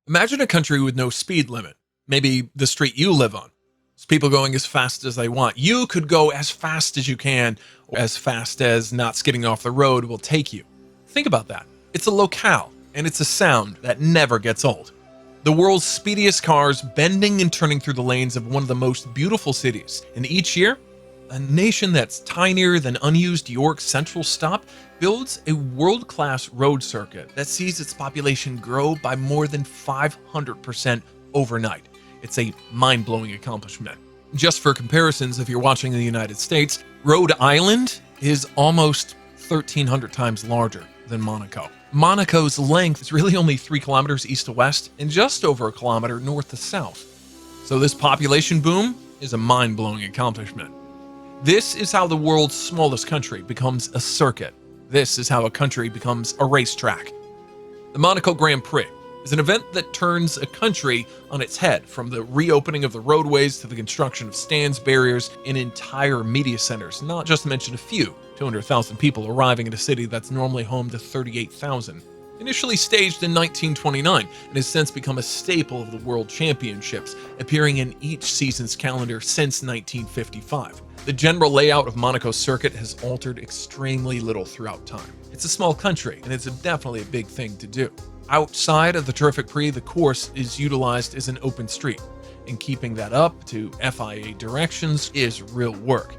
Imagine a country with no speed limit. Maybe the street you live on. It's people going as fast as they want. You could go as fast as you can, or as fast as not skidding off the road will take you. Think about that. It's a locale, and it's a sound that never gets old. The world's speediest cars bending and turning through the lanes of one of the most beautiful cities. And each year, a nation that's tinier than unused York's Central Stop builds a world-class road circuit that sees its population grow by more than 500% overnight. It's a mind-blowing accomplishment. Just for comparisons, if you're watching in the United States, Rhode Island is almost 1,300 times larger than Monaco. Monaco's length is really only 3 kilometers east to west and just over a kilometer north to south. So this population boom is a mind-blowing accomplishment. This is how the world's smallest country becomes a circuit. This is how a country becomes a racetrack. The Monaco Grand Prix is an event that turns a country on its head, from the reopening of the roadways to the construction of stands, barriers, and entire media centers, not just to mention a few. 200,000 people arriving in a city that's normally home to 38,000. Initially staged in 1929 and has since become a staple of the World Championships, appearing in each season's calendar since 1955. The general layout of Monaco's circuit has altered extremely little throughout time. It's a small country, and it's definitely a big thing to do. Outside of the terrific Prix, the course is utilized as an open street, and keeping that up to FIA directions is real work.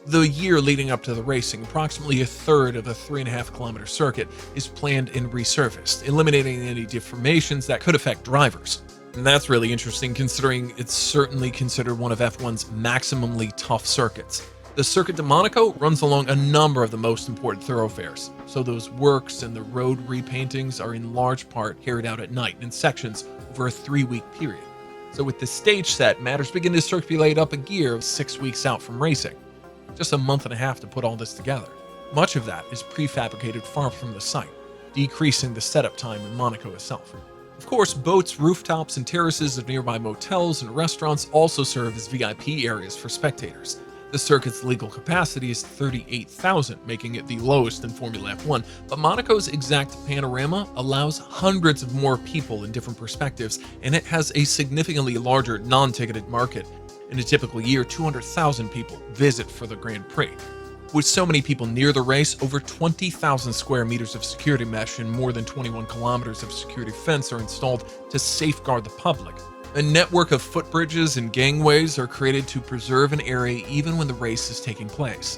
The year leading up to the racing, approximately a third of the 3.5-kilometer circuit is planned and resurfaced, eliminating any deformations that could affect drivers. And that's really interesting, considering it's certainly considered one of F1's maximally tough circuits. The Circuit de Monaco runs along a number of the most important thoroughfares, so those works and the road repaintings are in large part carried out at night in sections over a 3-week period. So with the stage set, matters begin to circulate up a gear 6 weeks out from racing. Just a month and a half to put all this together. Much of that is prefabricated far from the site, decreasing the setup time in Monaco itself. Of course, boats, rooftops, and terraces of nearby motels and restaurants also serve as VIP areas for spectators. The circuit's legal capacity is 38,000, making it the lowest in Formula F1, but Monaco's exact panorama allows hundreds of more people in different perspectives, and it has a significantly larger non-ticketed market. In a typical year, 200,000 people visit for the Grand Prix. With so many people near the race, over 20,000 square meters of security mesh and more than 21 kilometers of security fence are installed to safeguard the public. A network of footbridges and gangways are created to preserve an area even when the race is taking place.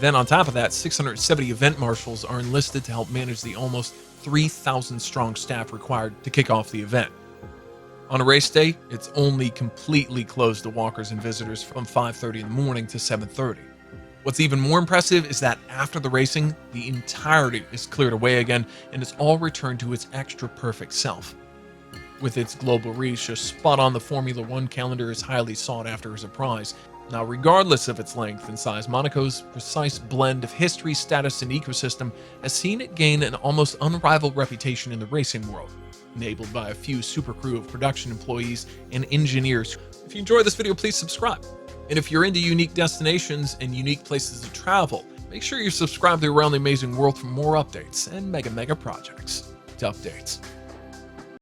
Then on top of that, 670 event marshals are enlisted to help manage the almost 3,000 strong staff required to kick off the event. On a race day, it's only completely closed to walkers and visitors from 5:30 in the morning to 7:30. What's even more impressive is that after the racing, the entirety is cleared away again and it's all returned to its extra perfect self. With its global reach, a spot on the Formula One calendar is highly sought after as a prize. Now, regardless of its length and size, Monaco's precise blend of history, status, and ecosystem has seen it gain an almost unrivaled reputation in the racing world, enabled by a few super crew of production employees and engineers. If you enjoyed this video, please subscribe. And if you're into unique destinations and unique places to travel, make sure you're subscribed to Around the Amazing World for more updates and mega projects to updates.